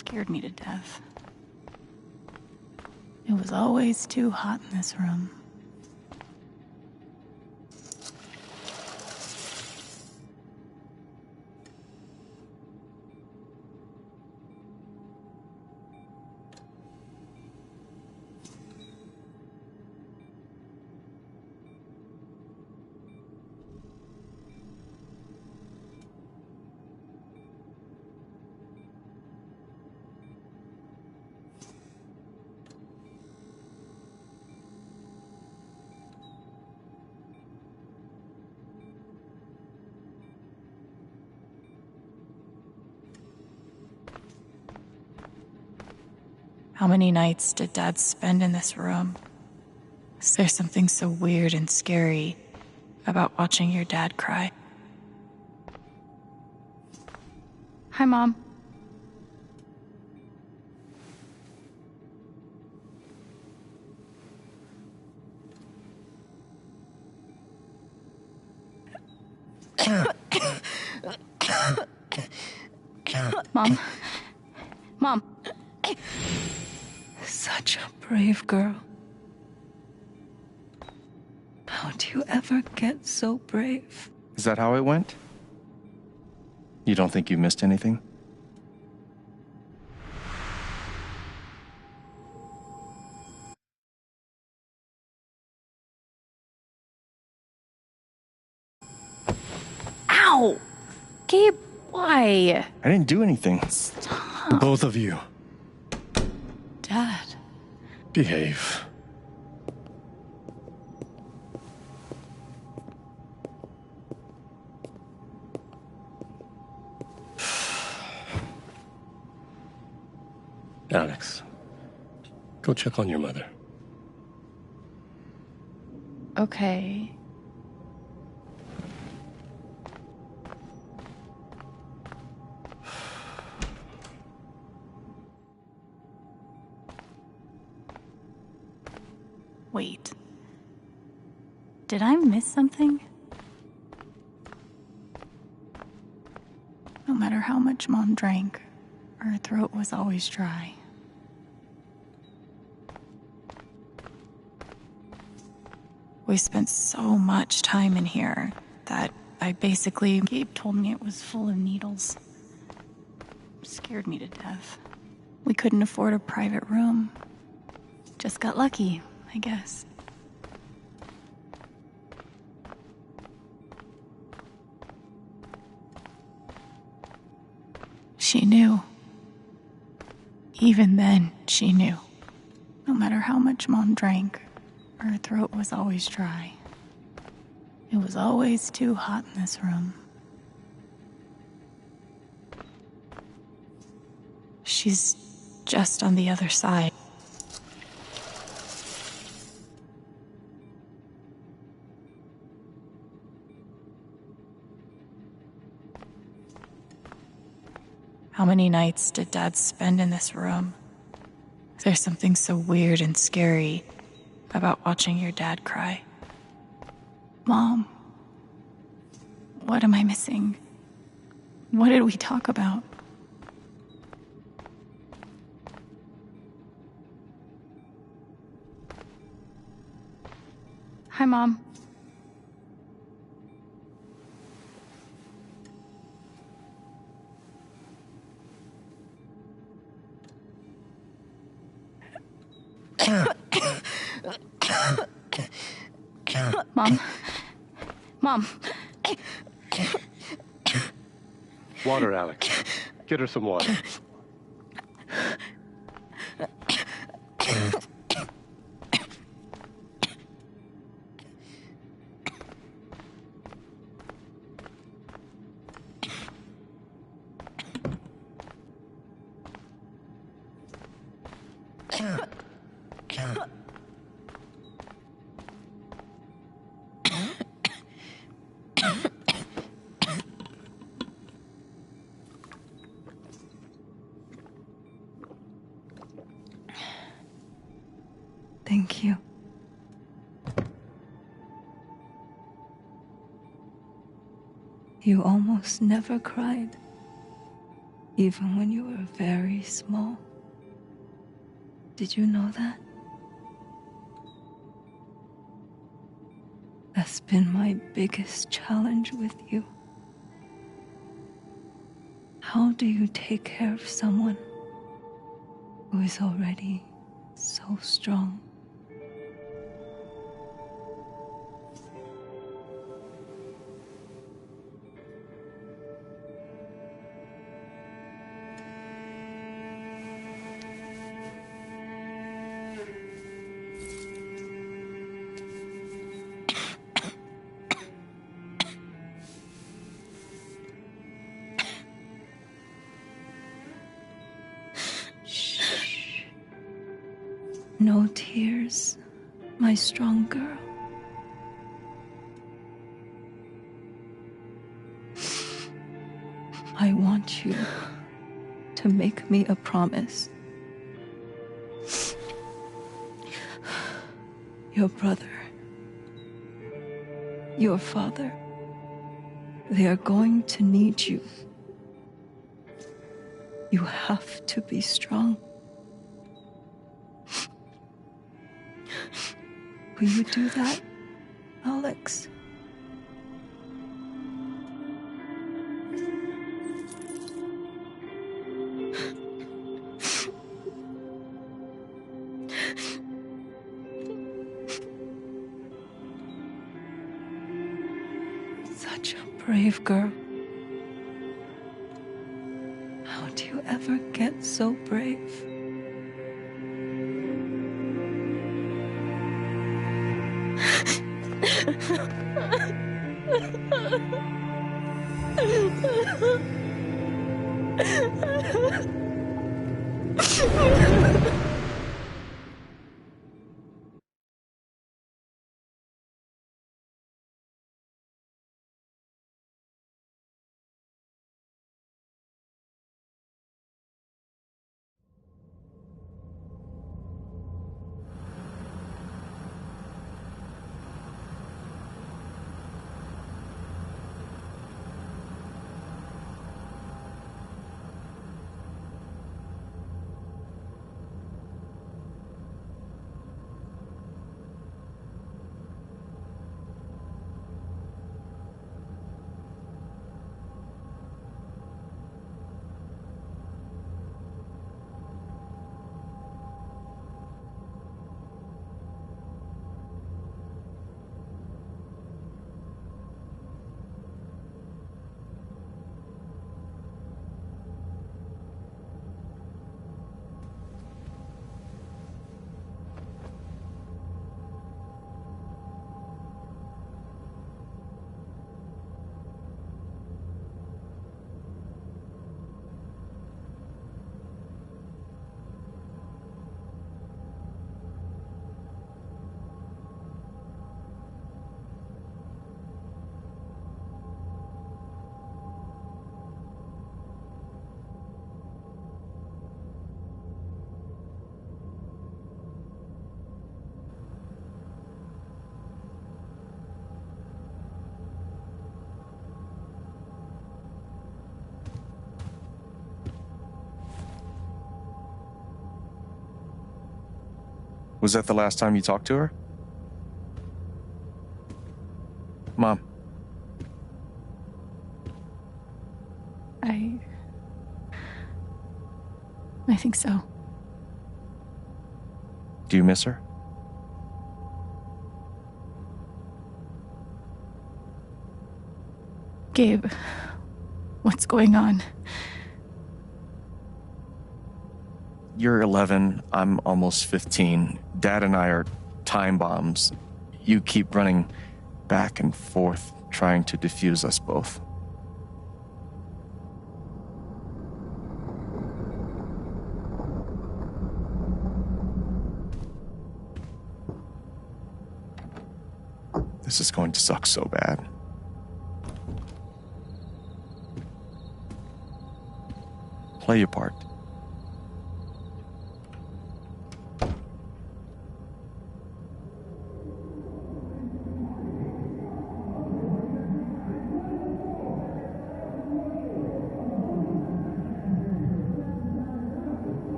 Scared me to death. It was always too hot in this room. How many nights did Dad spend in this room? Is there something so weird and scary about watching your dad cry? Hi, Mom. Mom. Mom. Such a brave girl. How'd you ever get so brave? Is that how it went? You don't think you missed anything? Ow! Gabe, why? I didn't do anything. Stop. Both of you. Dad. Behave. Alex, go check on your mother. Okay. Wait. Did I miss something? No matter how much Mom drank, her throat was always dry. We spent so much time in here that Gabe told me it was full of needles. Scared me to death. We couldn't afford a private room. Just got lucky, I guess. She knew. Even then, she knew. No matter how much Mom drank, her throat was always dry. It was always too hot in this room. She's just on the other side. How many nights did Dad spend in this room? There's something so weird and scary about watching your dad cry. Mom, what am I missing? What did we talk about? Hi, Mom. Mom. Mom. Water, Alex. Get her some water. Thank you. You almost never cried. even when you were very small. Did you know that? That's been my biggest challenge with you. How do you take care of someone who is already so strong? Shh. No tears, my strong girl. I want you to make me a promise. Your brother, your father, they are going to need you. You have to be strong. Will you do that, Alex? Such a brave girl. How do you ever get so brave? Was that the last time you talked to her? Mom. I think so. Do you miss her? Gabe, what's going on? You're 11, I'm almost 15. Dad and I are time bombs. You keep running back and forth, trying to defuse us both. This is going to suck so bad. Play your part.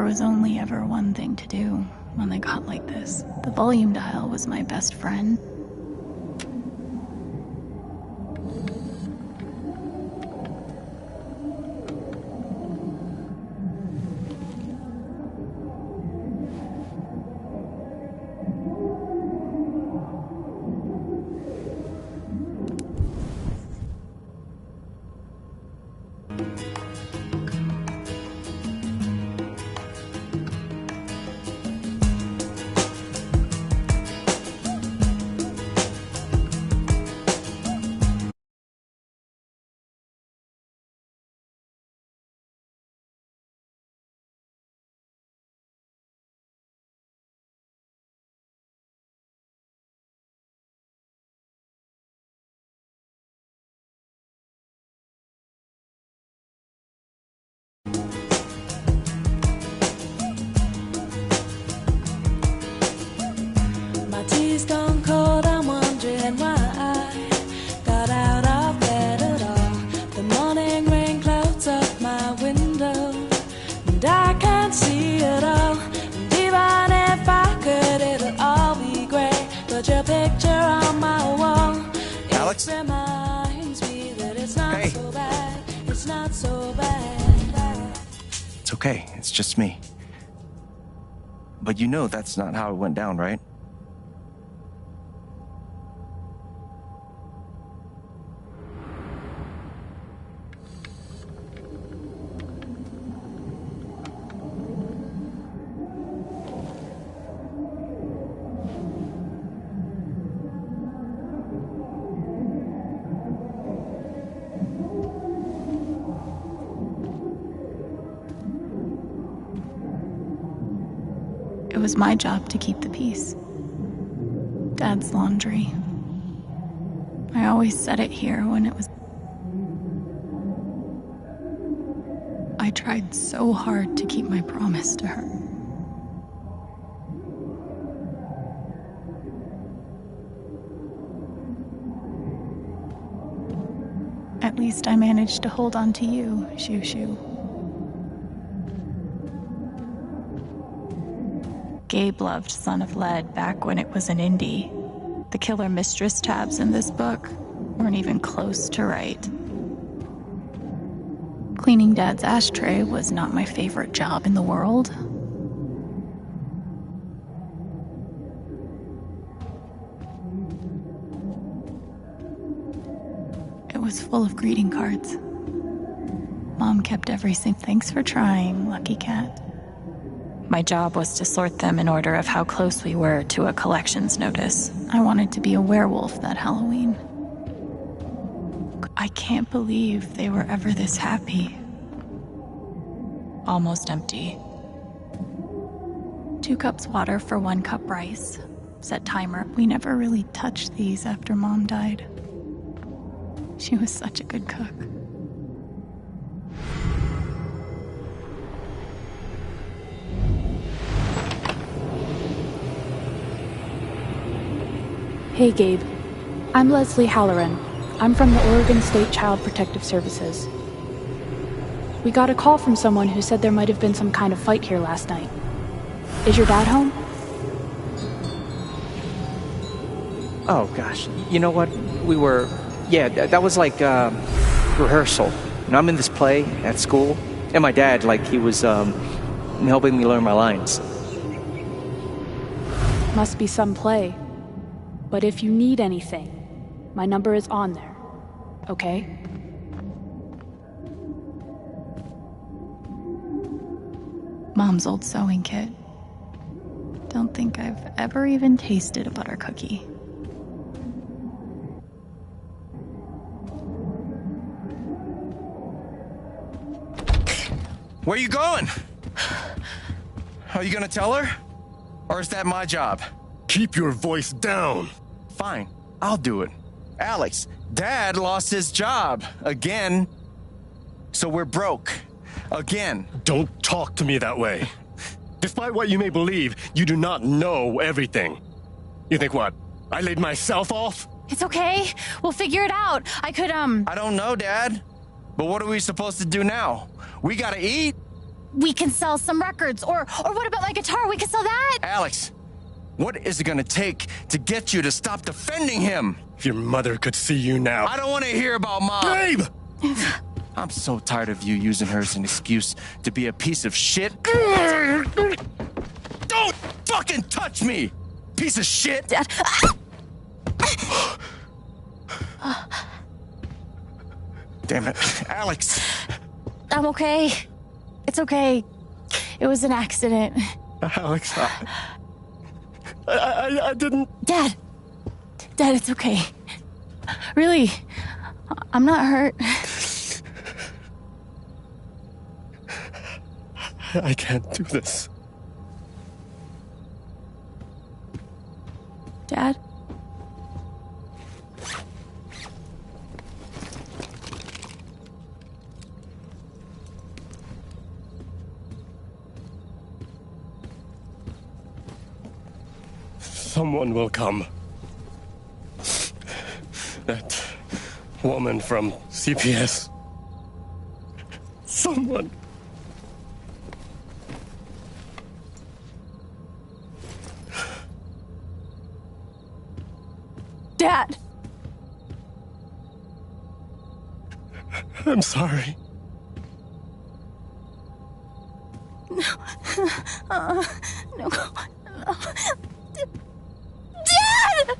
there was only ever one thing to do when they got like this. The volume dial was my best friend. Tea's gone cold, I'm wondering why I got out of bed at all. The morning rain clouds up my window, and I can't see it all. And even if I could, it'll all be great. But your picture on my wall, Alex? it reminds me that it's not Hey. so bad. It's not so bad. It's okay. It's just me. But you know that's not how it went down, right? It was my job to keep the peace. Dad's laundry. I always set it here when it was... I tried so hard to keep my promise to her. At least I managed to hold on to you, Shoo Shoo. Gabe loved Son of Lead back when it was an indie. The Killer Mistress tabs in this book weren't even close to right. Cleaning Dad's ashtray was not my favorite job in the world. It was full of greeting cards. Mom kept everything. Thanks for trying, Lucky Cat. My job was to sort them in order of how close we were to a collections notice. I wanted to be a werewolf that Halloween. I can't believe they were ever this happy. Almost empty. 2 cups water for 1 cup rice. Set timer. We never really touched these after Mom died. She was such a good cook. Hey, Gabe. I'm Leslie Halloran. I'm from the Oregon State Child Protective Services. We got a call from someone who said there might have been some kind of fight here last night. Is your dad home? Oh, gosh. You know what? That was like, rehearsal. And I'm in this play at school, and my dad, he was, helping me learn my lines. Must be some play. But if you need anything, my number is on there, okay? Mom's old sewing kit. Don't think I've ever even tasted a butter cookie. Where you going? Are you gonna tell her? Or is that my job? Keep your voice down. Fine, I'll do it. Alex, Dad lost his job again. So we're broke. Again. Don't talk to me that way. Despite what you may believe, you do not know everything. You think what? I laid myself off? It's okay. We'll figure it out. I could, I don't know, Dad. But what are we supposed to do now? We gotta eat. we can sell some records. Or what about my guitar? We can sell that. Alex, what is it gonna take to get you to stop defending him? If your mother could see you now. I don't want to hear about Mom. Babe! I'm so tired of you using her as an excuse to be a piece of shit. Don't fucking touch me, piece of shit! Dad. Damn it, Alex. I'm okay. It's okay. It was an accident. Alex, I didn't... Dad, it's okay. Really, I'm not hurt. I can't do this. Dad? Someone will come. That woman from CPS. Someone. Dad! I'm sorry. No. Dad!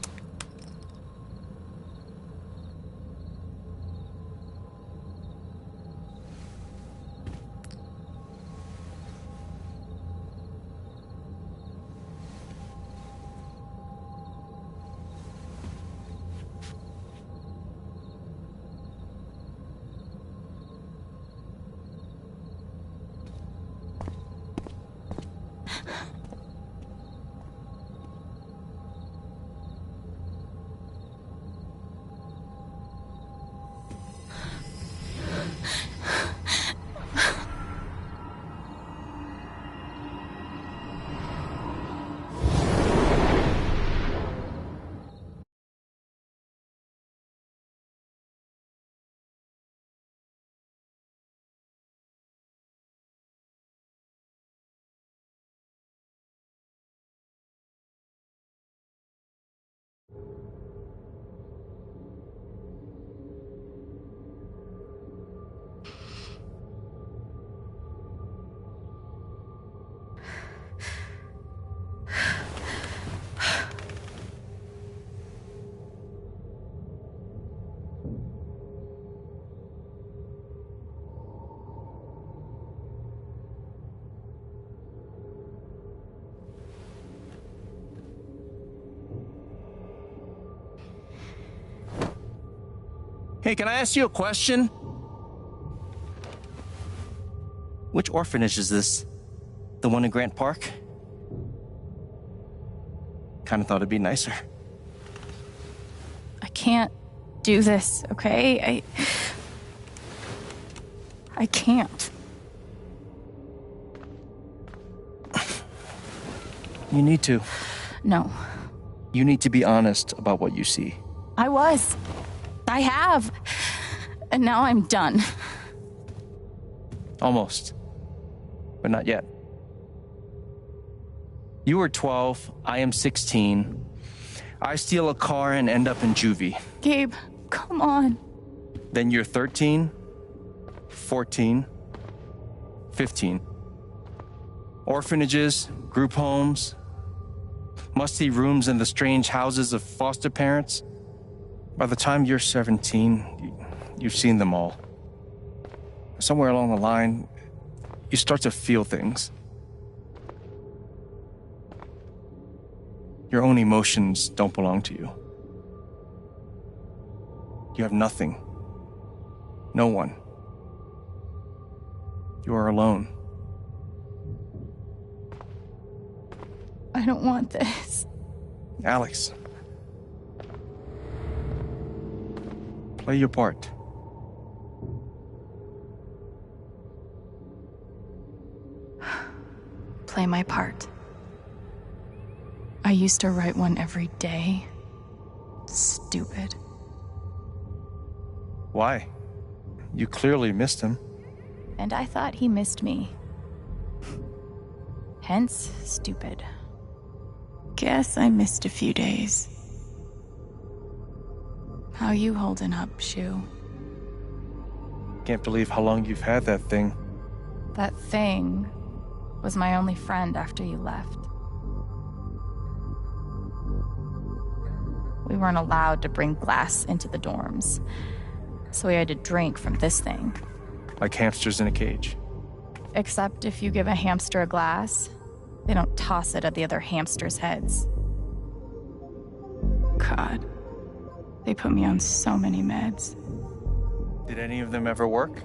Hey, can I ask you a question? Which orphanage is this? The one in Grant Park? Kinda thought it'd be nicer. I can't do this, okay? I can't. You need to. No. You need to be honest about what you see. I was. I have. And now I'm done. Almost. But not yet. You were 12, I am 16. I steal a car and end up in juvie. Gabe, come on. Then you're 13, 14, 15. Orphanages, group homes, musty rooms in the strange houses of foster parents. By the time you're 17, you've seen them all. Somewhere along the line, you start to feel things. Your own emotions don't belong to you. You have nothing. No one. You are alone. I don't want this. Alex. Play your part. Play my part. I used to write one every day. Stupid. Why? You clearly missed him. And I thought he missed me. Hence, stupid. Guess I missed a few days. How you holding up, Shu? Can't believe how long you've had that thing. That thing was my only friend after you left. We weren't allowed to bring glass into the dorms, so we had to drink from this thing. Like hamsters in a cage. Except if you give a hamster a glass, they don't toss it at the other hamsters' heads. God, they put me on so many meds. Did any of them ever work?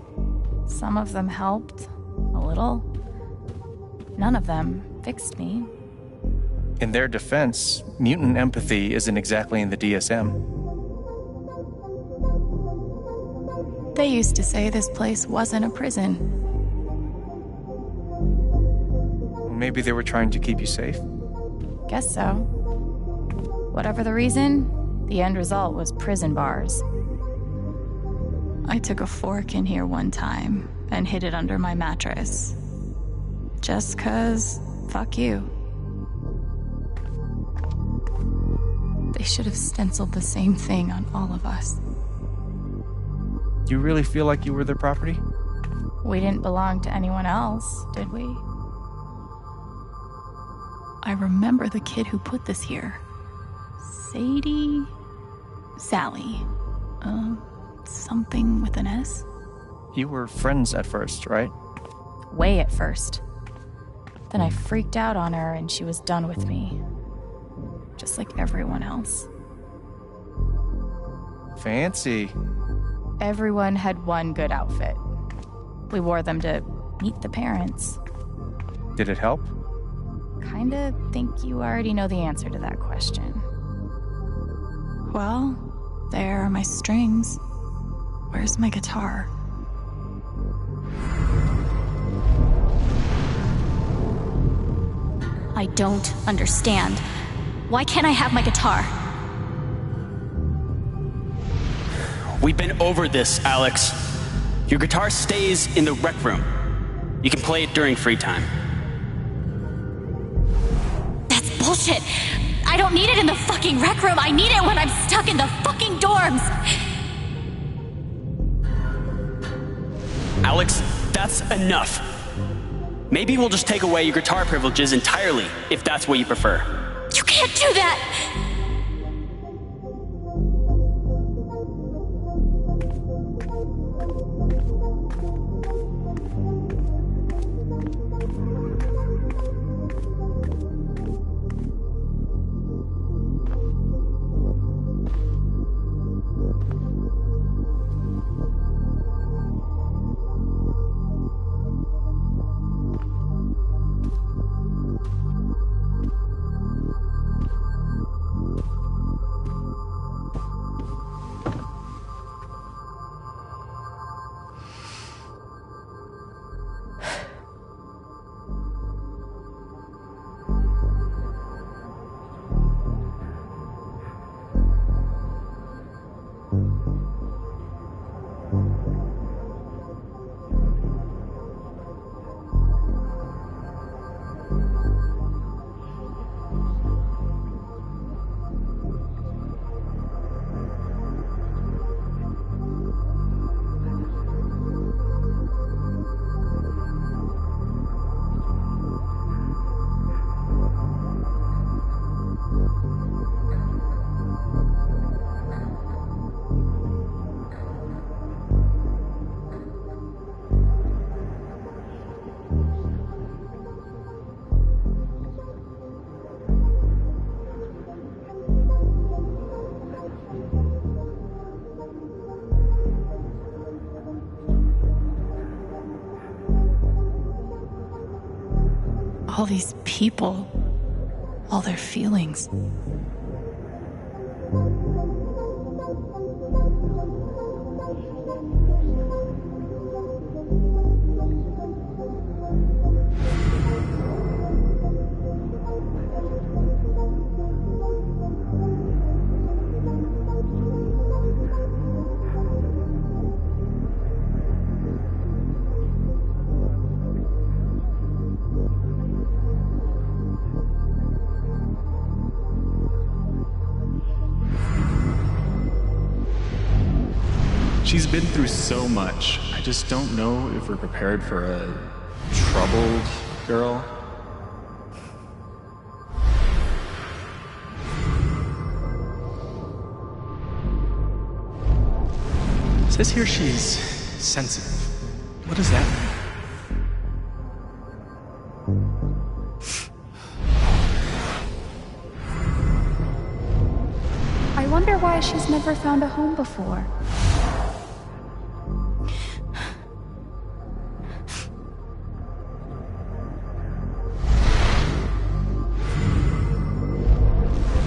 Some of them helped, a little. None of them fixed me. In their defense, mutant empathy isn't exactly in the DSM. They used to say this place wasn't a prison. Maybe they were trying to keep you safe. Guess so. Whatever the reason, the end result was prison bars. I took a fork in here one time and hid it under my mattress. Just 'cause, fuck you. They should have stenciled the same thing on all of us. You really feel like you were their property? We didn't belong to anyone else, did we? I remember the kid who put this here. Sadie? Sally. Something with an S? You were friends at first, right? Way at first. Then I freaked out on her and she was done with me. Just like everyone else. Fancy. Everyone had one good outfit. We wore them to meet the parents. Did it help? Kinda think you already know the answer to that question. Well, there are my strings. Where's my guitar? I don't understand. Why can't I have my guitar? We've been over this, Alex. Your guitar stays in the rec room. You can play it during free time. That's bullshit. I don't need it in the fucking rec room. I need it when I'm stuck in the fucking dorms. Alex, that's enough. Maybe we'll just take away your guitar privileges entirely, if that's what you prefer. You can't do that! All these people, all their feelings. She's been through so much. I just don't know if we're prepared for a troubled girl. It says here she's sensitive. What does that mean? I wonder why she's never found a home before.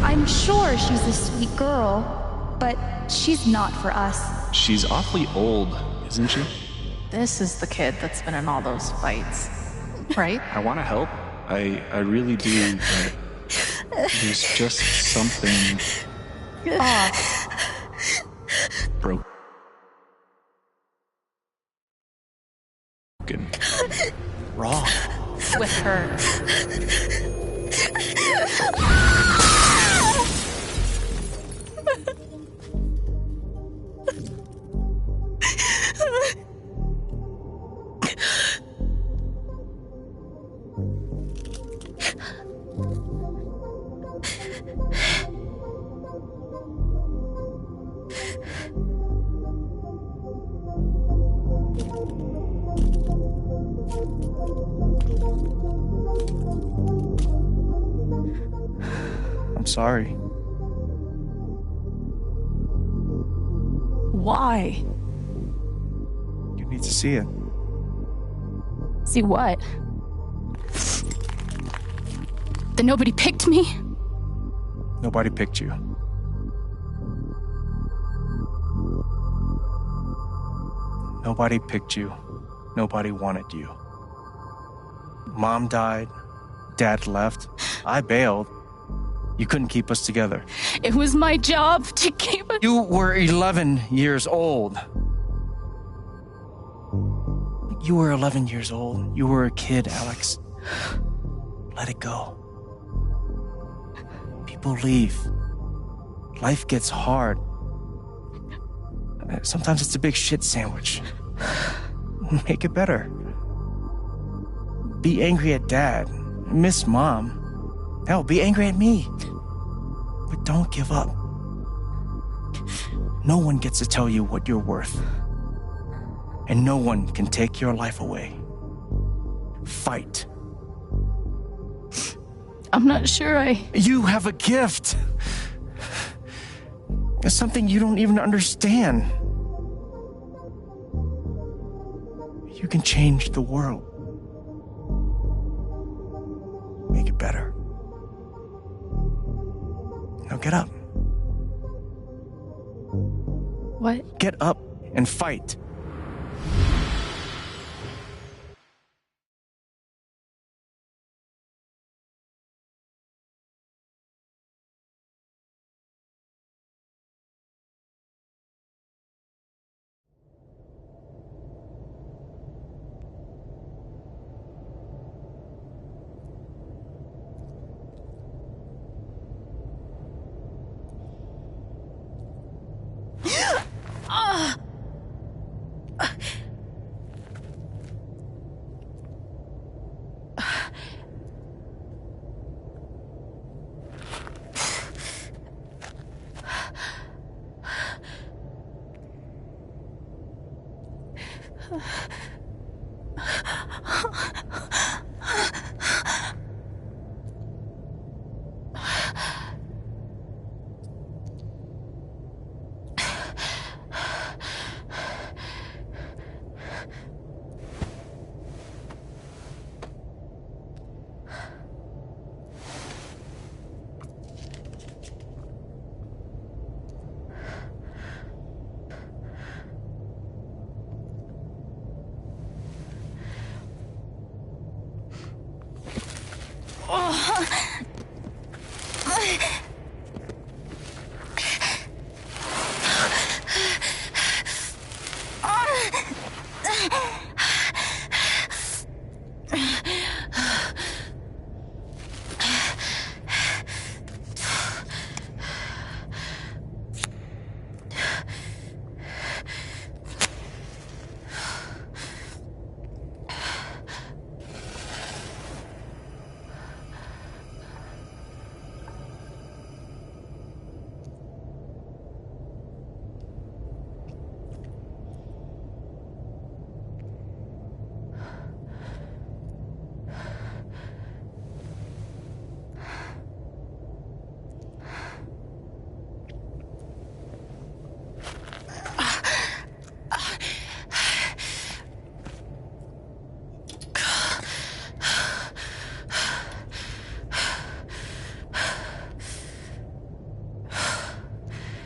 I'm sure she's a sweet girl, but she's not for us. She's awfully old, isn't she? This is the kid that's been in all those fights, right? I want to help. I really do, but there's just something Off. broken. Wrong. With her. I'm sorry. Why? You need to see it. See what? That nobody picked me? Nobody picked you. Nobody picked you. Nobody wanted you. Mom died. Dad left. I bailed. You couldn't keep us together. It was my job to keep it. You were 11 years old. You were 11 years old. You were a kid, Alex. Let it go. People leave. Life gets hard. Sometimes it's a big shit sandwich. Make it better. Be angry at Dad. Miss Mom. Hell, be angry at me. But don't give up. No one gets to tell you what you're worth. And no one can take your life away. Fight. I'm not sure You have a gift. It's something you don't even understand. You can change the world. Make it better. Now get up. What? Get up and fight.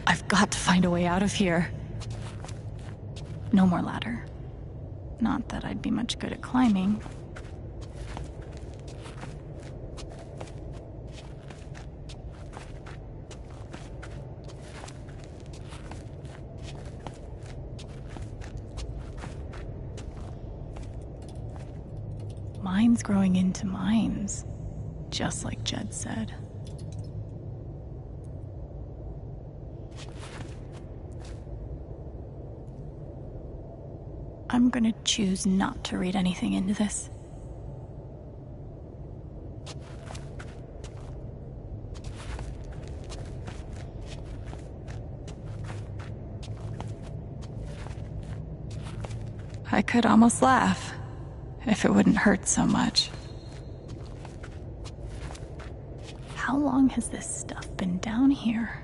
I've got to find a way out of here. No more ladder. Not that I'd be much good at climbing. Mines growing into mines, just like Jed said. I'm gonna choose not to read anything into this. I could almost laugh if it wouldn't hurt so much. How long has this stuff been down here?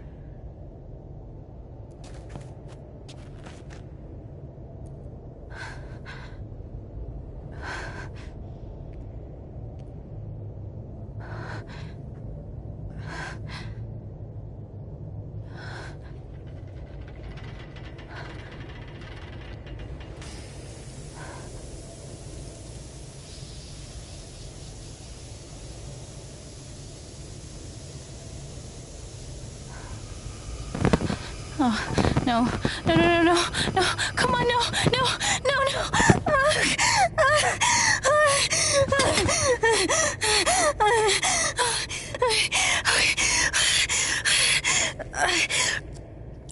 Oh, no, no, no, no, no, no, come on, no, no, no, no.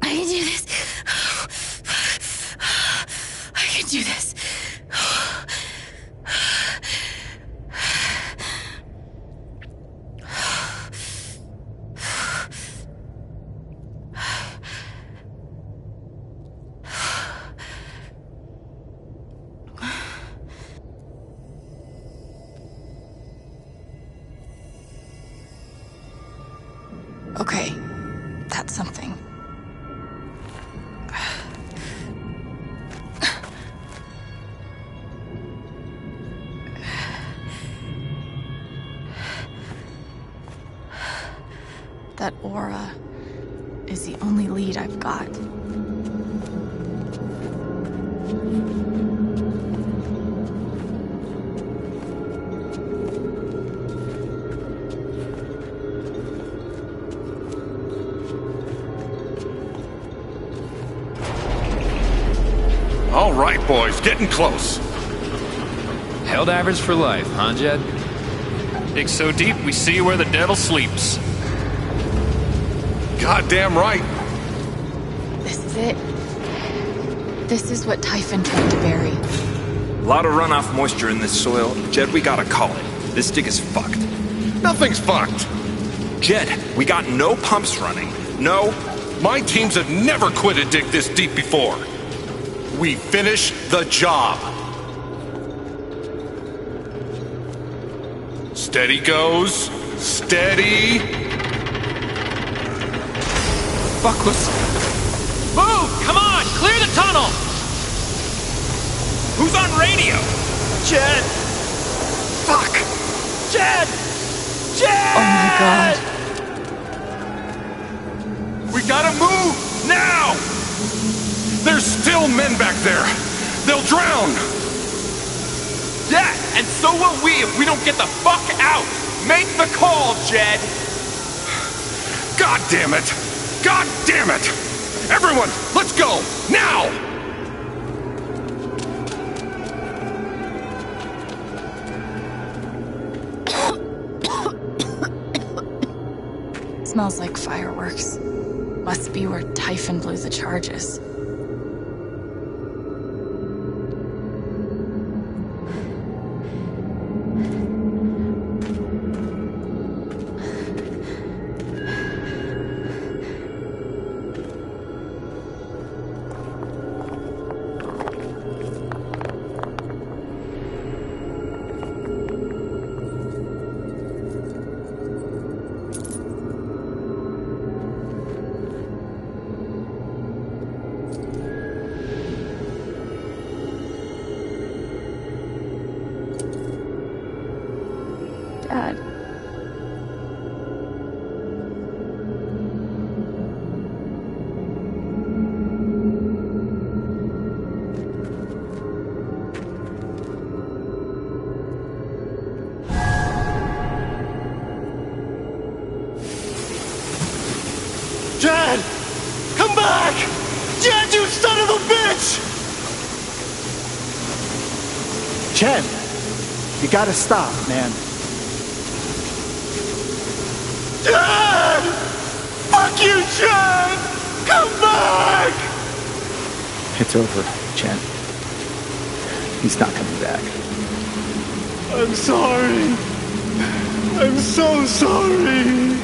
I can do this. I can do this. Okay, that's something. That aura is the only lead I've got. All right, boys, getting close. Helldivers for life, huh, Jed? Dig so deep, we see where the devil sleeps. Goddamn right. This is it. This is what Typhon tried to bury. A lot of runoff moisture in this soil. Jed, we gotta call it. This dig is fucked. Nothing's fucked. Jed, we got no pumps running. No. My teams have never quit a dig this deep before. We finish the job. Steady goes. Steady. Fuckless. Move! Come on! Clear the tunnel! Who's on radio? Jed! Fuck! Jed! Jed! Oh my god. We gotta move! Now! There's still men back there. They'll drown. Yeah, and so will we if we don't get the fuck out. Make the call, Jed. God damn it! God damn it! Everyone, let's go! Now! Smells like fireworks. Must be where Typhon blew the charges. back! Jed, you son of a bitch! Chen, you gotta stop, man. Dad! Fuck you, Chen! Come back! It's over, Chen. He's not coming back. I'm sorry. I'm so sorry.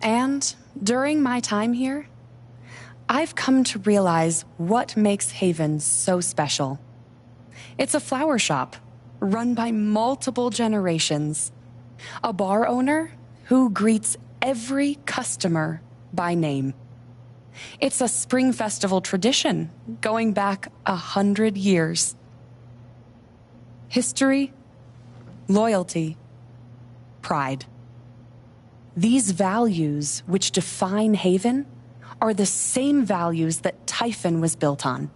And during my time here, I've come to realize what makes Haven so special. It's a flower shop run by multiple generations. A bar owner who greets every customer by name. It's a spring festival tradition going back 100 years. History, loyalty, pride. These values which define Haven are the same values that Typhon was built on.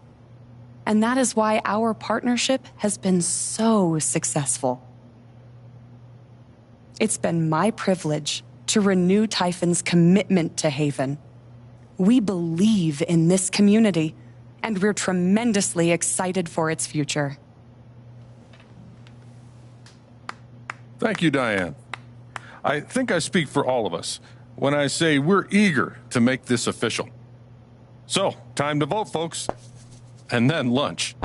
And that is why our partnership has been so successful. It's been my privilege to renew Typhon's commitment to Haven. We believe in this community, and we're tremendously excited for its future. Thank you, Diane. I think I speak for all of us when I say we're eager to make this official. So, time to vote, folks. And then lunch.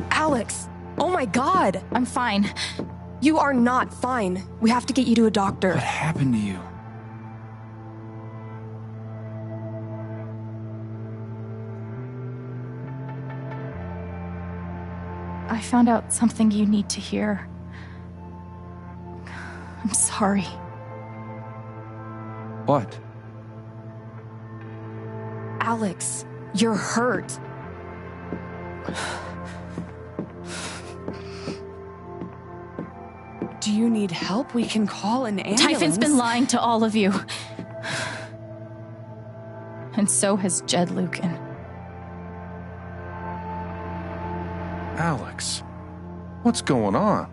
Alex! Oh my God! I'm fine. You are not fine. We have to get you to a doctor. What happened to you? I found out something you need to hear. I'm sorry. What? Alex, you're hurt. Do you need help? We can call an ambulance. Typhon's been lying to all of you. And so has Jed Lucan. Alex, what's going on?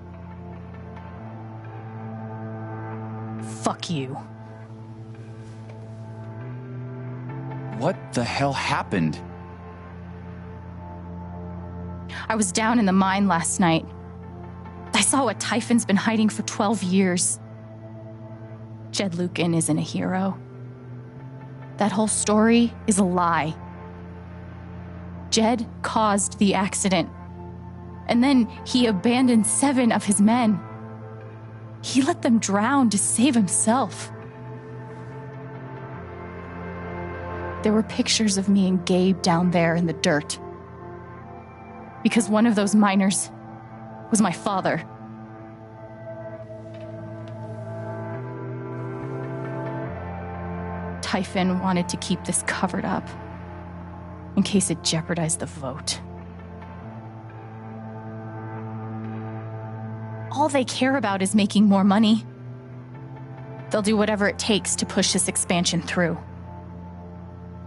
Fuck you. What the hell happened? I was down in the mine last night. I saw what Typhon's been hiding for 12 years. Jed Lucan isn't a hero. That whole story is a lie. Jed caused the accident. And then he abandoned 7 of his men. He let them drown to save himself. There were pictures of me and Gabe down there in the dirt. Because one of those miners was my father. Typhon wanted to keep this covered up in case it jeopardized the vote. All they care about is making more money. They'll do whatever it takes to push this expansion through.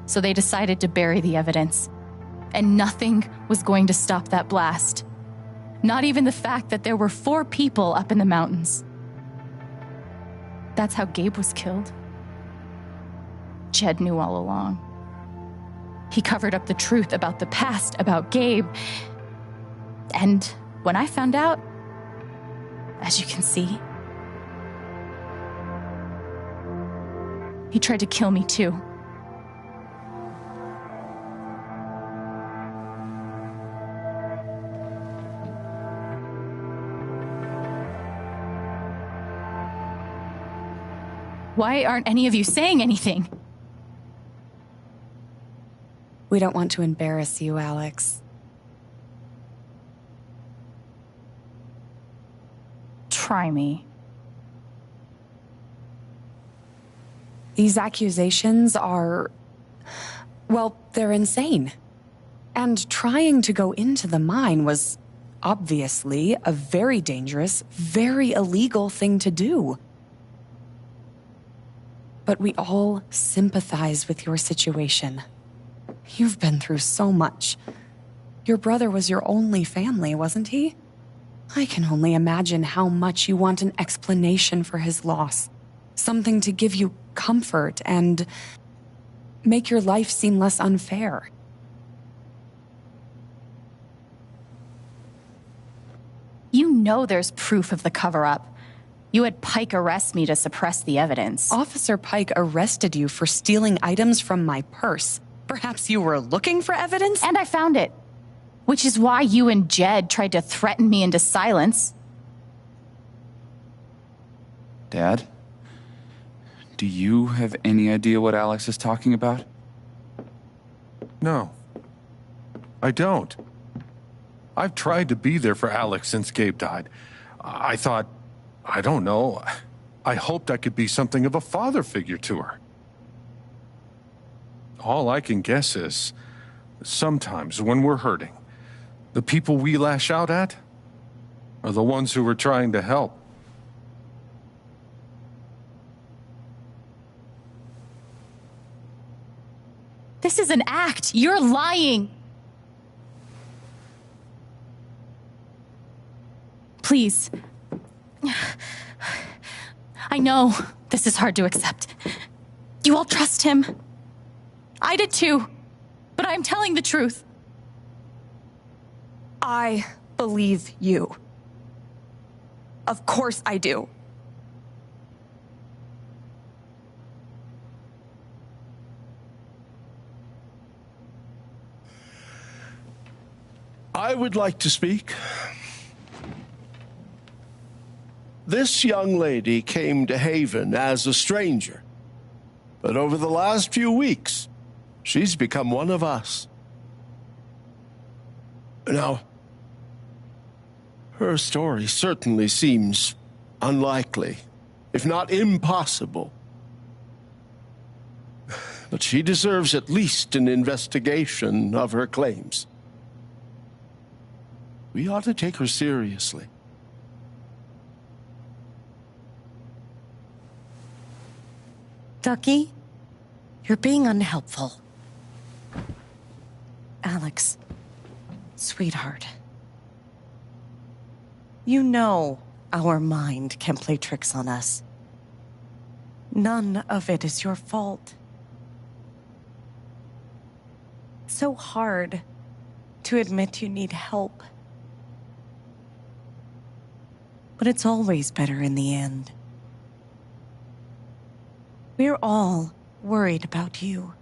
So they decided to bury the evidence. And nothing was going to stop that blast. Not even the fact that there were 4 people up in the mountains. That's how Gabe was killed. Jed knew all along. He covered up the truth about the past, about Gabe. And when I found out, as you can see, he tried to kill me too. Why aren't any of you saying anything? We don't want to embarrass you, Alex. Try me. These accusations are, well, they're insane. And trying to go into the mine was obviously a very dangerous, very illegal thing to do. But we all sympathize with your situation. You've been through so much. Your brother was your only family, wasn't he? I can only imagine how much you want an explanation for his loss. Something to give you comfort and make your life seem less unfair. You know there's proof of the cover-up. You had Pike arrest me to suppress the evidence. Officer Pike arrested you for stealing items from my purse. Perhaps you were looking for evidence? And I found it. Which is why you and Jed tried to threaten me into silence. Dad? Do you have any idea what Alex is talking about? No. I don't. I've tried to be there for Alex since Gabe died. I thought, I don't know, I hoped I could be something of a father figure to her. All I can guess is, sometimes when we're hurting, the people we lash out at are the ones who we're trying to help. This is an act. You're lying. Please. I know this is hard to accept. You all trust him. I did too. But I'm telling the truth. I believe you. Of course I do. I would like to speak. This young lady came to Haven as a stranger, but over the last few weeks, she's become one of us. Now, her story certainly seems unlikely, if not impossible. But she deserves at least an investigation of her claims. We ought to take her seriously. Ducky, you're being unhelpful. Alex, sweetheart. You know our mind can play tricks on us. None of it is your fault. It's so hard to admit you need help. But it's always better in the end. We're all worried about you.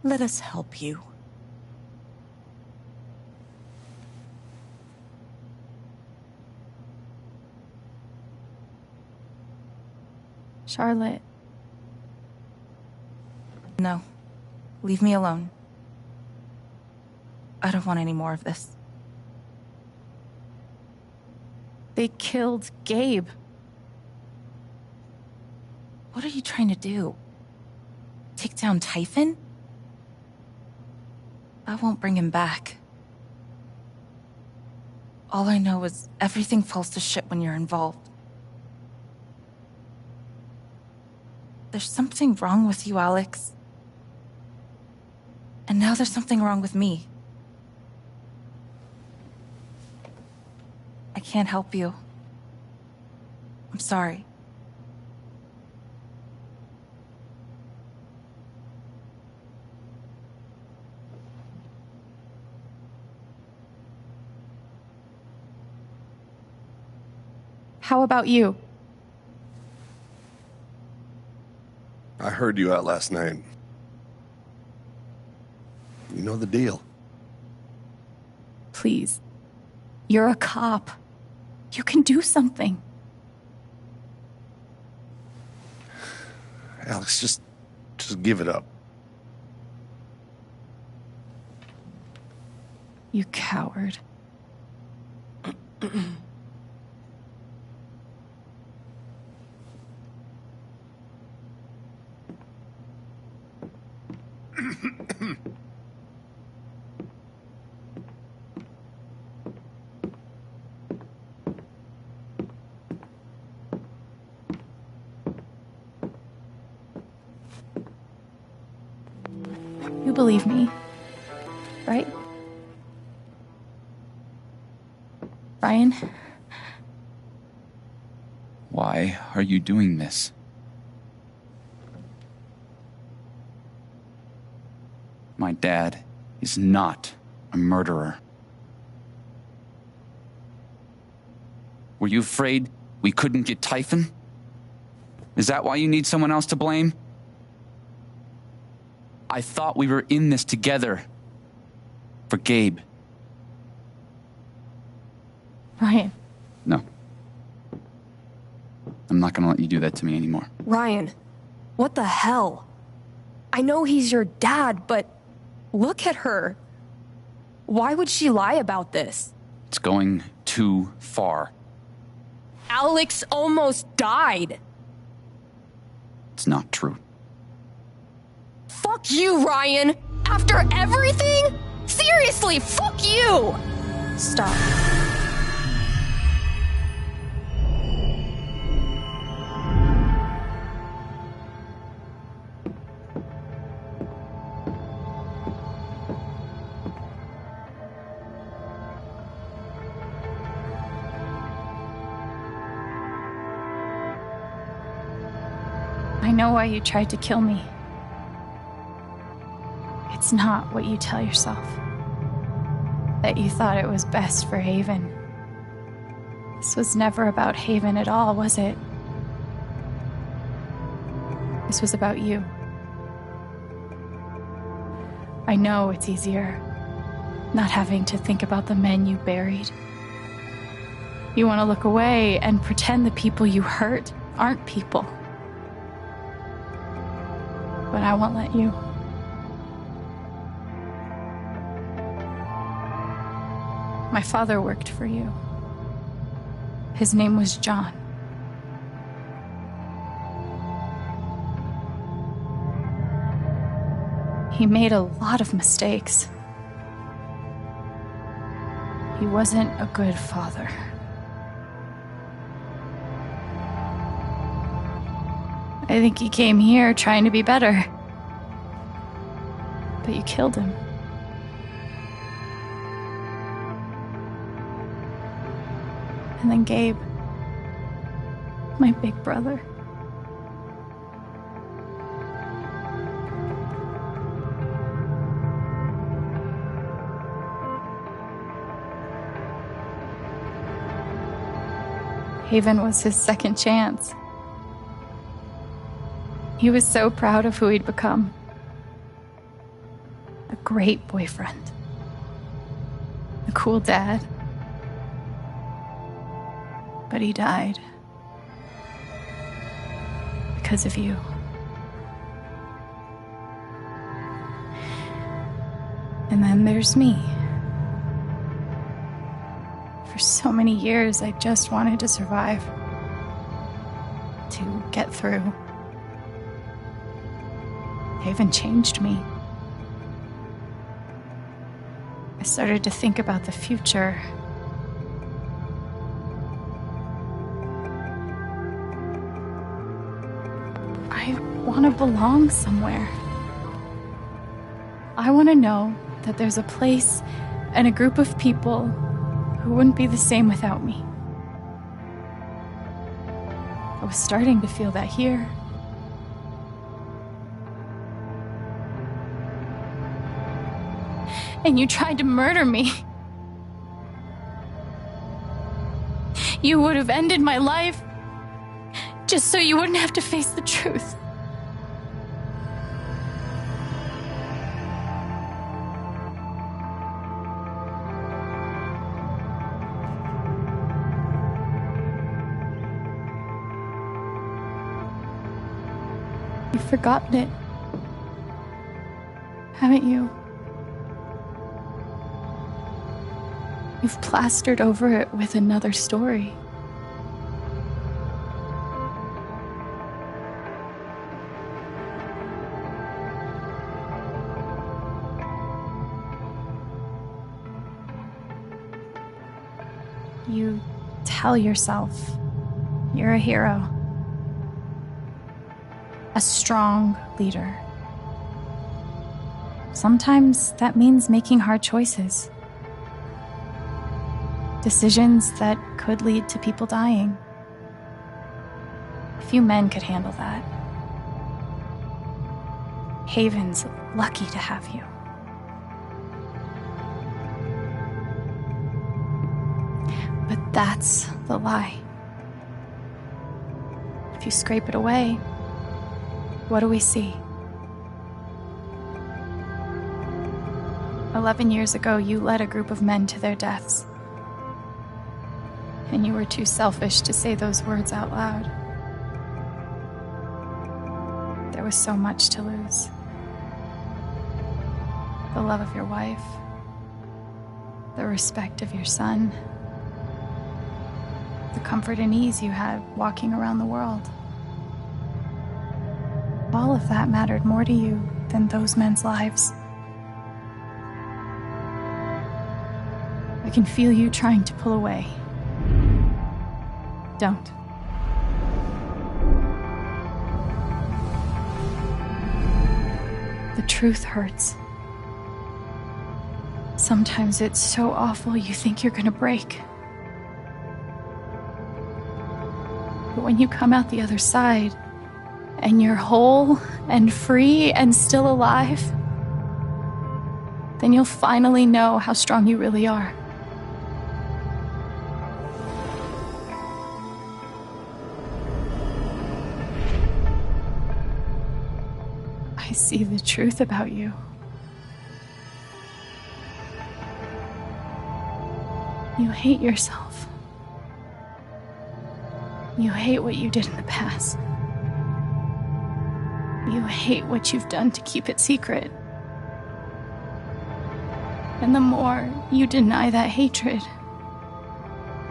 Let us help you. Charlotte. No. Leave me alone. I don't want any more of this. They killed Gabe. What are you trying to do? Take down Typhon? I won't bring him back. All I know is everything falls to shit when you're involved. There's something wrong with you, Alex. And now there's something wrong with me. I can't help you. I'm sorry. How about you? I heard you out last night. You know the deal. Please. You're a cop. You can do something. Alex, just give it up. You coward. You believe me, right? Ryan? Why are you doing this? My dad is not a murderer. Were you afraid We couldn't get Typhon? Is that why you need someone else to blame? I thought we were in this together. For Gabe. Ryan. No. I'm not gonna let you do that to me anymore. Ryan, what the hell? I know he's your dad, but look at her. Why would she lie about this? It's going too far. Alex almost died. It's not true. Fuck you, Ryan! After everything? Seriously, fuck you! Stop. I know why you tried to kill me. It's not what you tell yourself. That you thought it was best for Haven. This was never about Haven at all, was it? This was about you. I know it's easier not having to think about the men you buried. You want to look away and pretend the people you hurt aren't people. But I won't let you. My father worked for you. His name was John. He made a lot of mistakes. He wasn't a good father. I think he came here trying to be better. But you killed him. And then Gabe, my big brother. Haven was his second chance. He was so proud of who he'd become. A great boyfriend. A cool dad. But he died. Because of you. And then there's me. For so many years, I just wanted to survive. To get through. Haven changed me. I started to think about the future. I want to belong somewhere. I want to know that there's a place and a group of people who wouldn't be the same without me. I was starting to feel that here. And you tried to murder me. You would have ended my life just so you wouldn't have to face the truth. You've forgotten it, haven't you? You've plastered over it with another story. You tell yourself you're a hero, a strong leader. Sometimes that means making hard choices. Decisions that could lead to people dying. Few men could handle that. Haven's lucky to have you. But that's the lie. If you scrape it away, what do we see? 11 years ago, you led a group of men to their deaths. And you were too selfish to say those words out loud. There was so much to lose. The love of your wife, the respect of your son, the comfort and ease you had walking around the world. All of that mattered more to you than those men's lives. I can feel you trying to pull away. Don't. The truth hurts. Sometimes it's so awful you think you're gonna break. But when you come out the other side, and you're whole and free and still alive, then you'll finally know how strong you really are. I see the truth about you. You hate yourself. You hate what you did in the past. You hate what you've done to keep it secret. And the more you deny that hatred,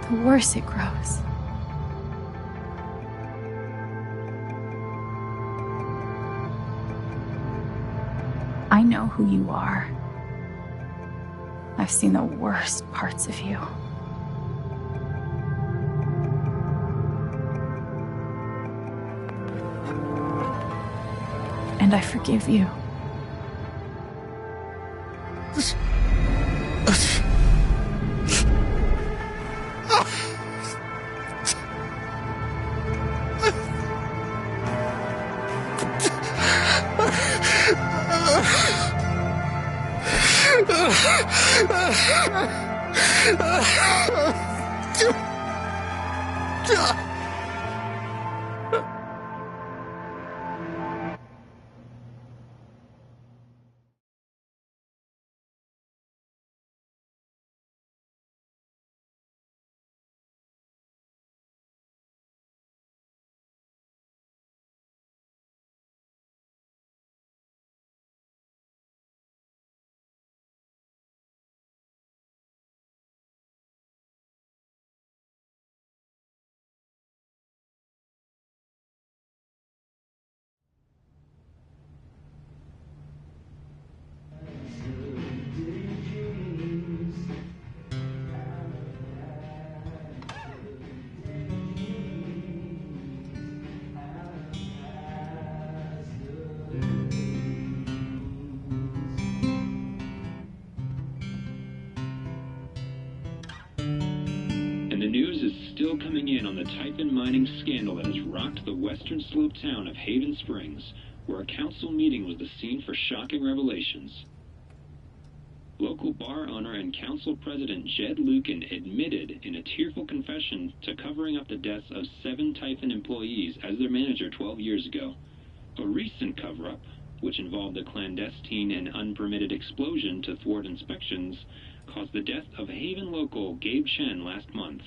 the worse it grows. I know who you are. I've seen the worst parts of you. And I forgive you. And the news is still coming in on the Typhon mining scandal that has rocked the western slope town of Haven Springs, where a council meeting was the scene for shocking revelations. Local bar owner and council president Jed Lucan admitted in a tearful confession to covering up the deaths of 7 Typhon employees as their manager 12 years ago. A recent cover-up, which involved a clandestine and unpermitted explosion to thwart inspections, caused the death of Haven local Gabe Chen last month.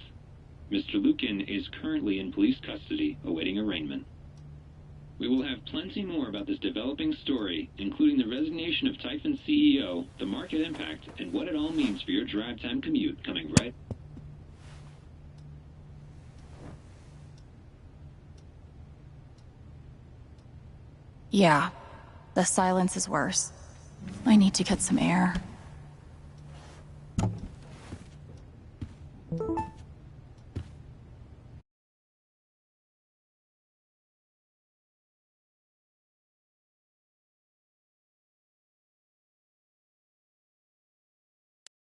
Mr. Lucan is currently in police custody, awaiting arraignment. We will have plenty more about this developing story, including the resignation of Typhon CEO, the market impact, and what it all means for your drive time commute, coming right. Yeah, the silence is worse. I need to get some air.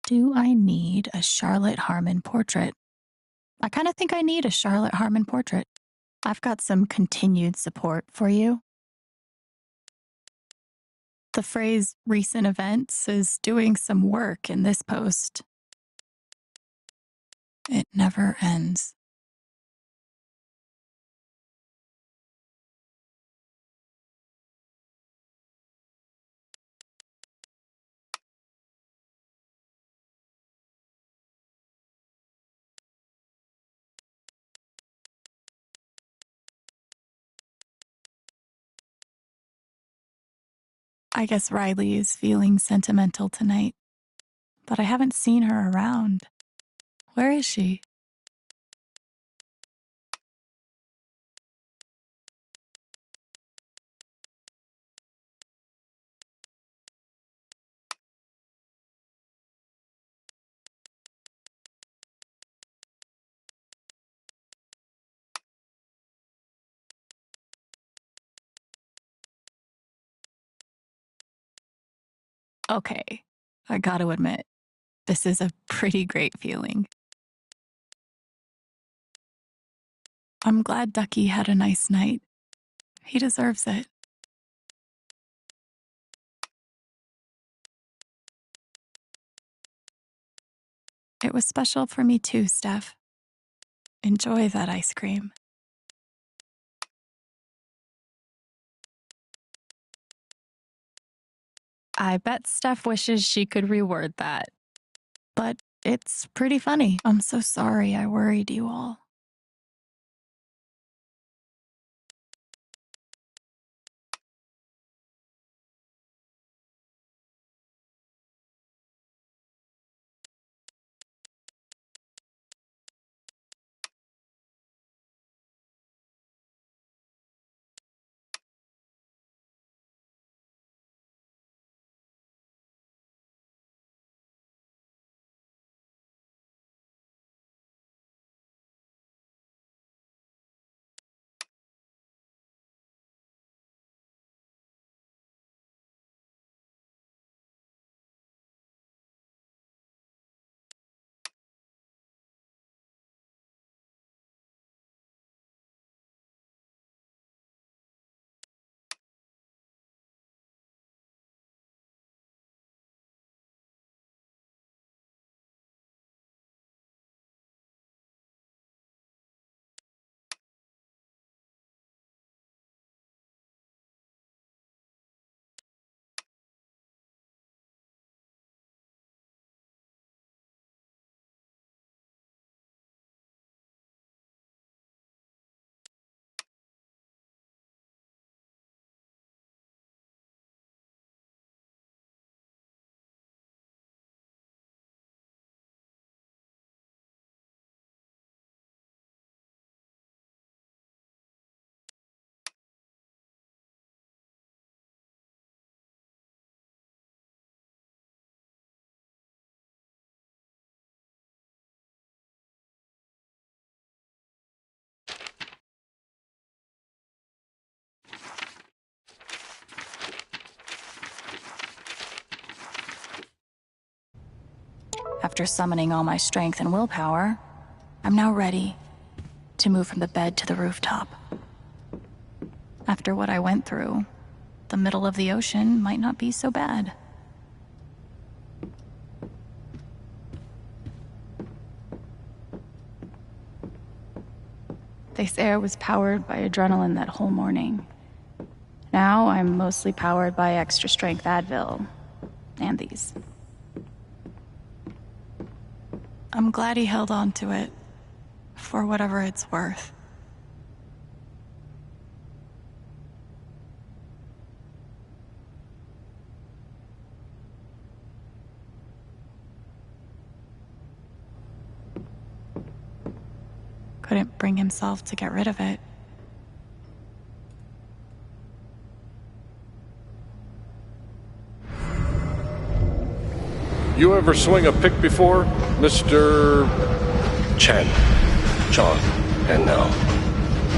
Do I need a Charlotte Harmon portrait? I kind of think I need a Charlotte Harmon portrait. I've got some continued support for you. The phrase recent events is doing some work in this post. It never ends. I guess Riley is feeling sentimental tonight, but I haven't seen her around. Where is she? Okay, I gotta admit, this is a pretty great feeling. I'm glad Ducky had a nice night. He deserves it. It was special for me too, Steph. Enjoy that ice cream. I bet Steph wishes she could reword that. But it's pretty funny. I'm so sorry I worried you all. After summoning all my strength and willpower, I'm now ready to move from the bed to the rooftop. After what I went through, the middle of the ocean might not be so bad. This air was powered by adrenaline that whole morning. Now I'm mostly powered by extra strength Advil and these. I'm glad he held on to it, for whatever it's worth. Couldn't bring himself to get rid of it. You ever swing a pick before, Mr. Chen, John, and now.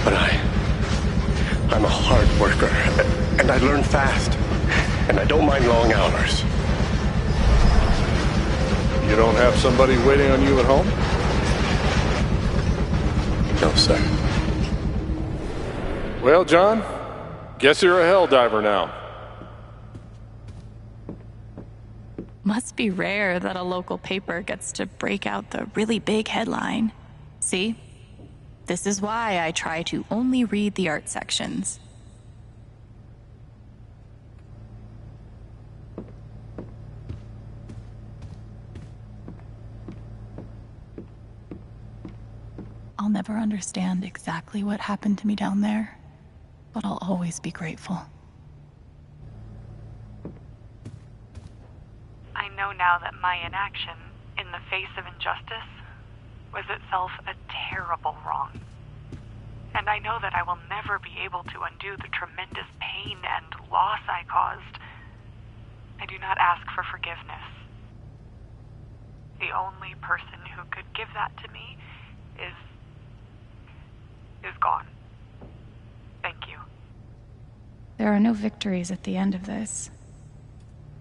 But I'm a hard worker, and I learn fast, and I don't mind long hours. You don't have somebody waiting on you at home? No, sir. Well, John, guess you're a hell diver now. Must be rare that a local paper gets to break out the really big headline. See? This is why I try to only read the art sections. I'll never understand exactly what happened to me down there, but I'll always be grateful. now that my inaction, in the face of injustice, was itself a terrible wrong. And I know that I will never be able to undo the tremendous pain and loss I caused. I do not ask for forgiveness. The only person who could give that to me is gone. Thank you. There are no victories at the end of this.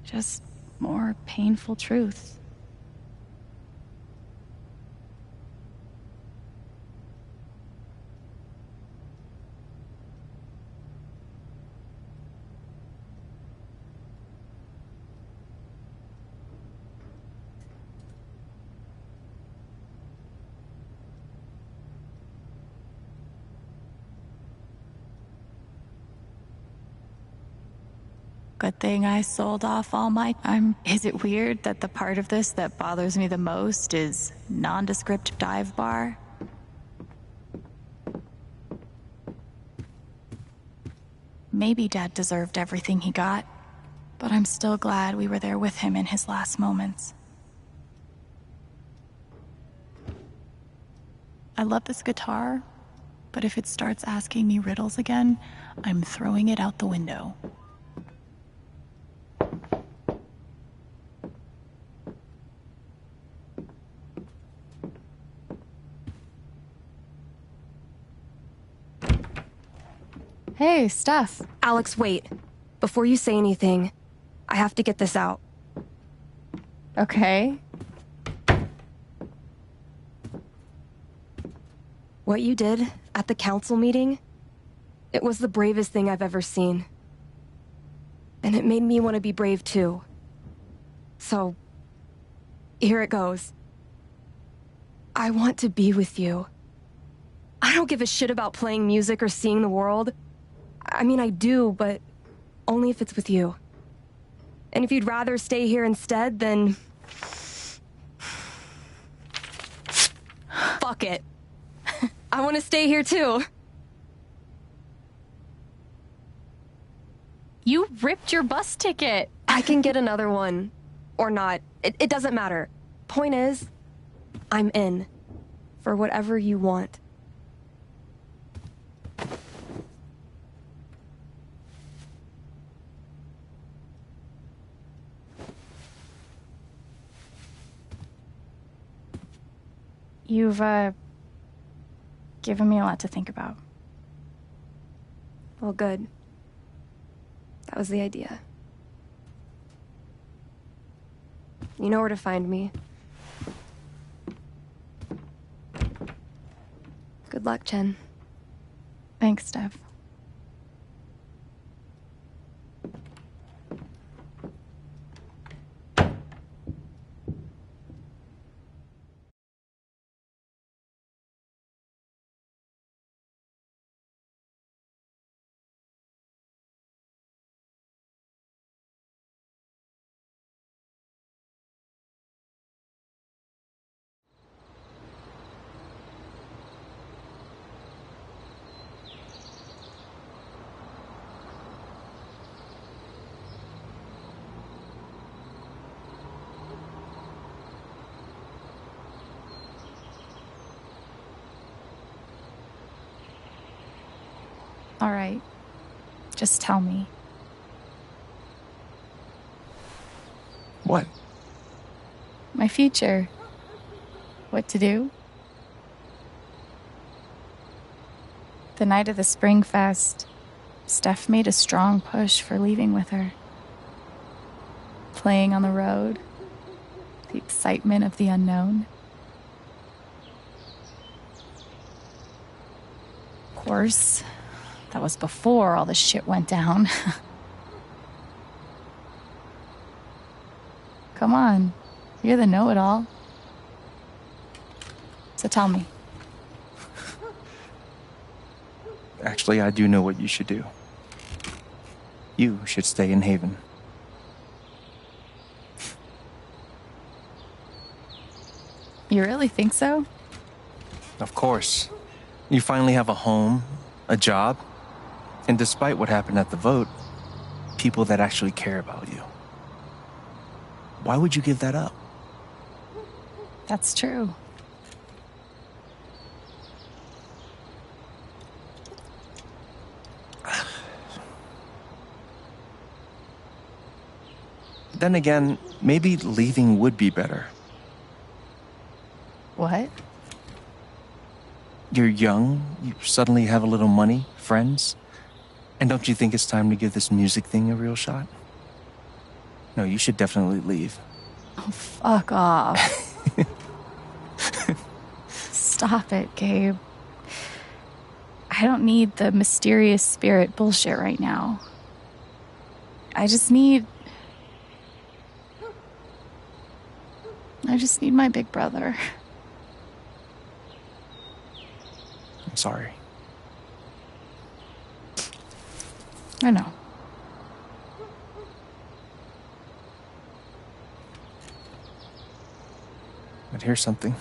Just more painful truth. Good thing I sold off all my time. Is it weird that the part of this that bothers me the most is nondescript dive bar? Maybe Dad deserved everything he got, but I'm still glad we were there with him in his last moments. I love this guitar, but if it starts asking me riddles again, I'm throwing it out the window. Hey, Steph. Alex, wait. Before you say anything, I have to get this out. Okay. What you did at the council meeting, it was the bravest thing I've ever seen. And it made me want to be brave too. So, here it goes. I want to be with you. I don't give a shit about playing music or seeing the world. I mean, I do, but only if it's with you. And if you'd rather stay here instead, then... fuck it. I want to stay here too. You ripped your bus ticket. I can get another one. Or not. It doesn't matter. Point is, I'm in. For whatever you want. You've, given me a lot to think about. Well, good. That was the idea. You know where to find me. Good luck, Chen. Thanks, Steph. All right. Just tell me. What? My future. What to do? The night of the Spring Fest, Steph made a strong push for leaving with her. Playing on the road, the excitement of the unknown. Of course, that was before all the shit went down. Come on, you're the know-it-all. So tell me. Actually, I do know what you should do. You should stay in Haven. You really think so? Of course. You finally have a home, a job, and despite what happened at the vote, people that actually care about you. Why would you give that up? That's true. Then again, maybe leaving would be better. What? You're young, you suddenly have a little money, friends, and don't you think it's time to give this music thing a real shot? No, you should definitely leave. Oh, fuck off. Stop it, Gabe. I don't need the mysterious spirit bullshit right now. I just need my big brother. I'm sorry. I know. But here's something.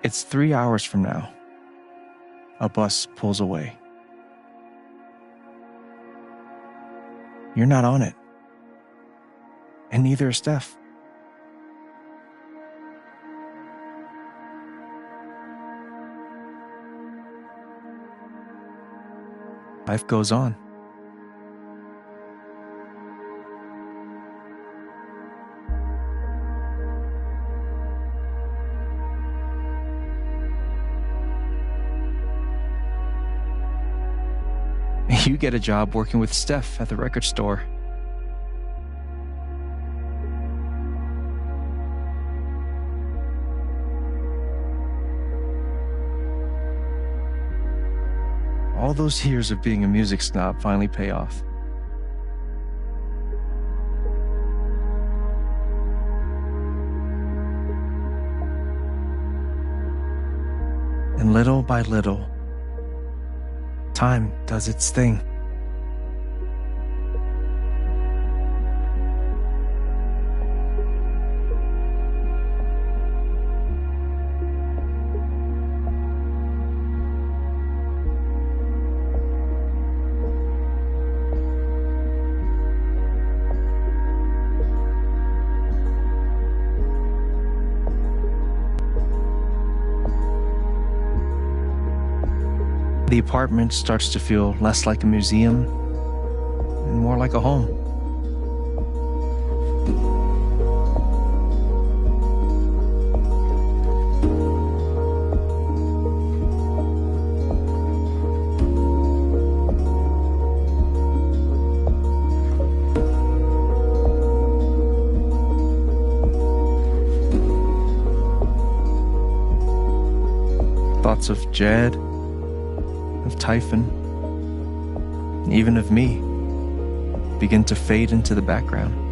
It's 3 hours from now. A bus pulls away. You're not on it. And neither is Steph. Life goes on. You get a job working with Steph at the record store. All those years of being a music snob finally pay off. And little by little, time does its thing. The apartment starts to feel less like a museum and more like a home. Thoughts of Jed, of Typhon, and even of me, begin to fade into the background.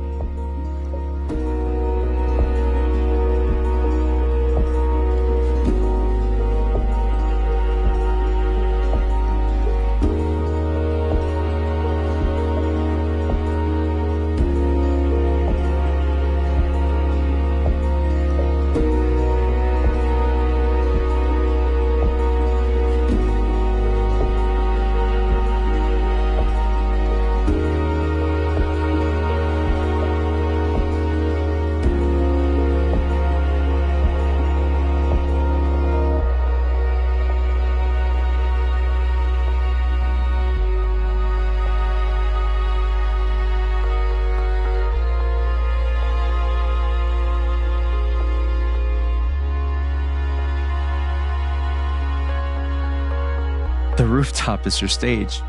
The rooftop is your stage.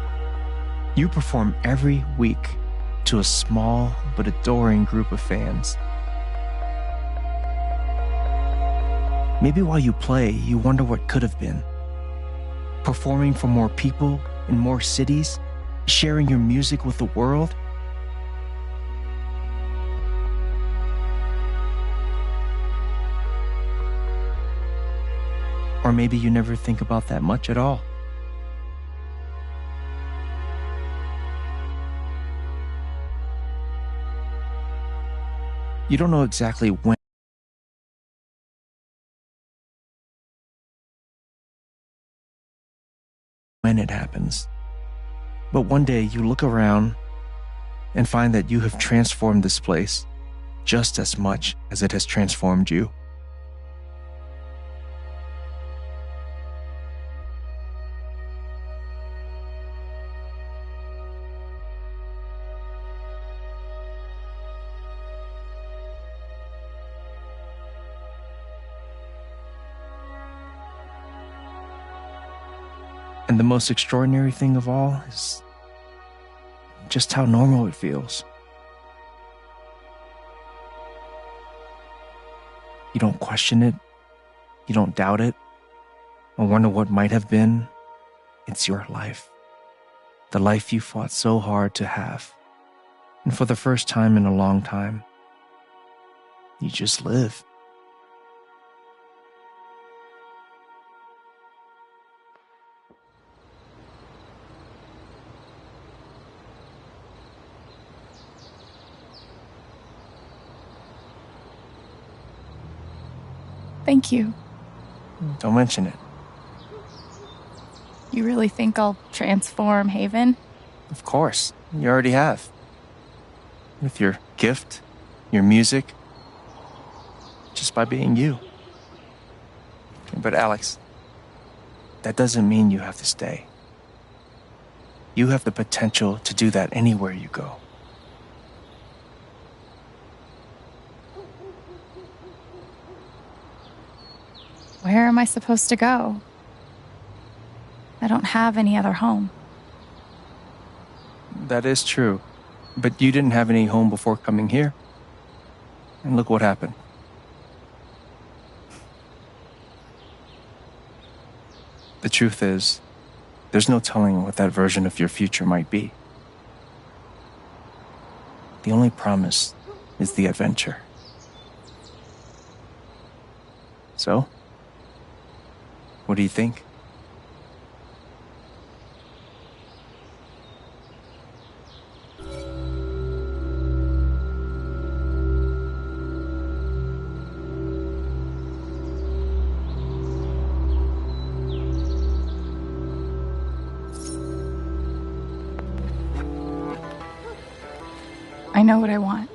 You perform every week to a small but adoring group of fans. Maybe while you play, you wonder what could have been. Performing for more people in more cities, sharing your music with the world. Or maybe you never think about that much at all. You don't know exactly when when it happens. But one day you look around and find that you have transformed this place just as much as it has transformed you. And the most extraordinary thing of all is just how normal it feels. You don't question it, you don't doubt it, or wonder what might have been. It's your life. The life you fought so hard to have. And for the first time in a long time, you just live. Thank you. Don't mention it. You really think I'll transform Haven? Of course, you already have. With your gift, your music, just by being you. But Alex, that doesn't mean you have to stay. You have the potential to do that anywhere you go. Where am I supposed to go? I don't have any other home. That is true. But you didn't have any home before coming here. And look what happened. The truth is, there's no telling what that version of your future might be. The only promise is the adventure. So, what do you think? I know what I want.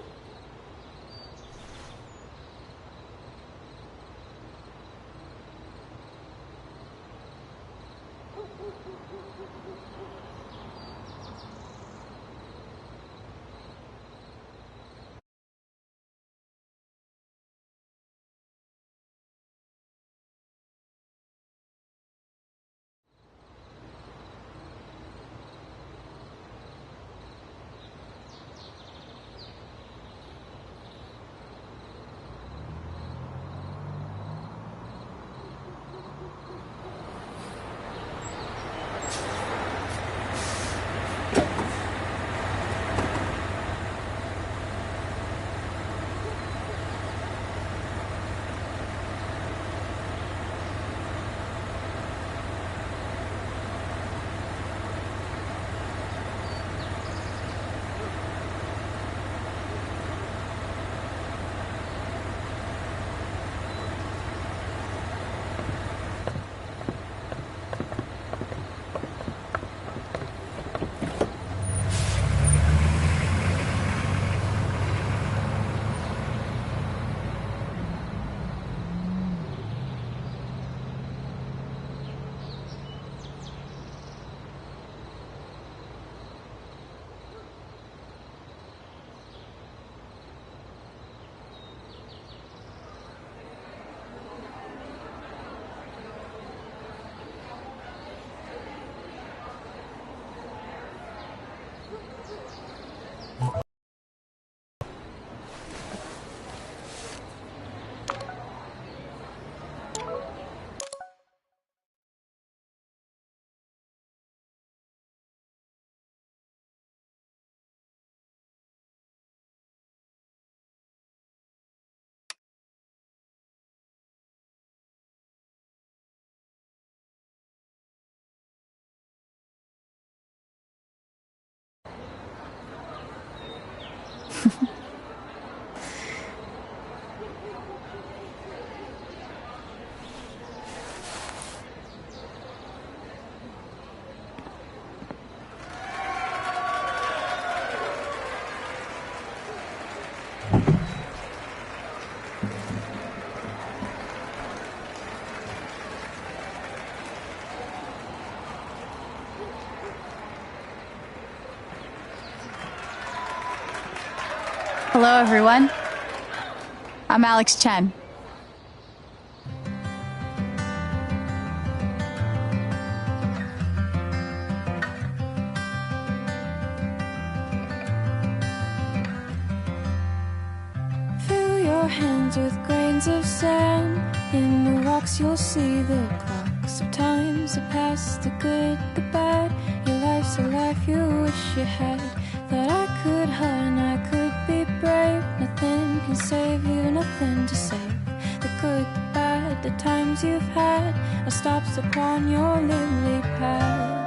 Hello, everyone. I'm Alex Chen. Fill your hands with grains of sand. In the rocks you'll see the clocks of times that pass, the good, the bad. Your life's a life you wish you had. That I could hide and I could be brave. Nothing can save you, nothing to save. The good, the bad, the times you've had are stops upon your lily pad.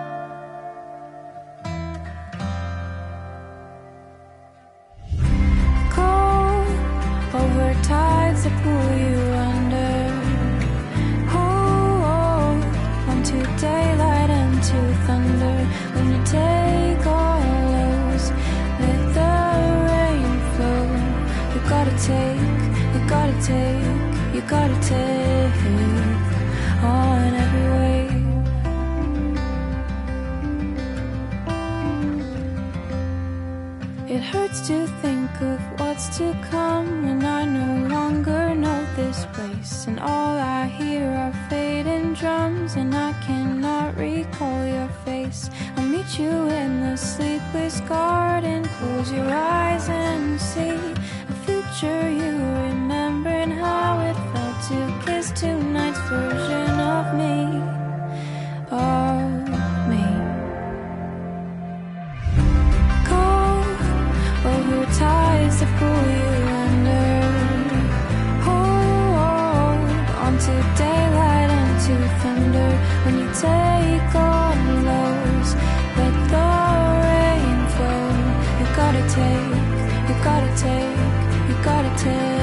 Cold over tides that pull you under. Hold on to daylight and to thunder. When you take all those, let the rain flow. You gotta take, you gotta take, you gotta take on every wave. It hurts to think of what's to come when I no longer know this place. And all I hear are fading drums, and I cannot recall your face. I'll meet you in the sleepless garden. Close your eyes and see a future you remember, and how it felt to kiss tonight's version of me. Of me. Over tides that pull you under. Hold on to daylight and to thunder. When you take on lows, let the rain flow. You gotta take, you gotta take, you gotta take.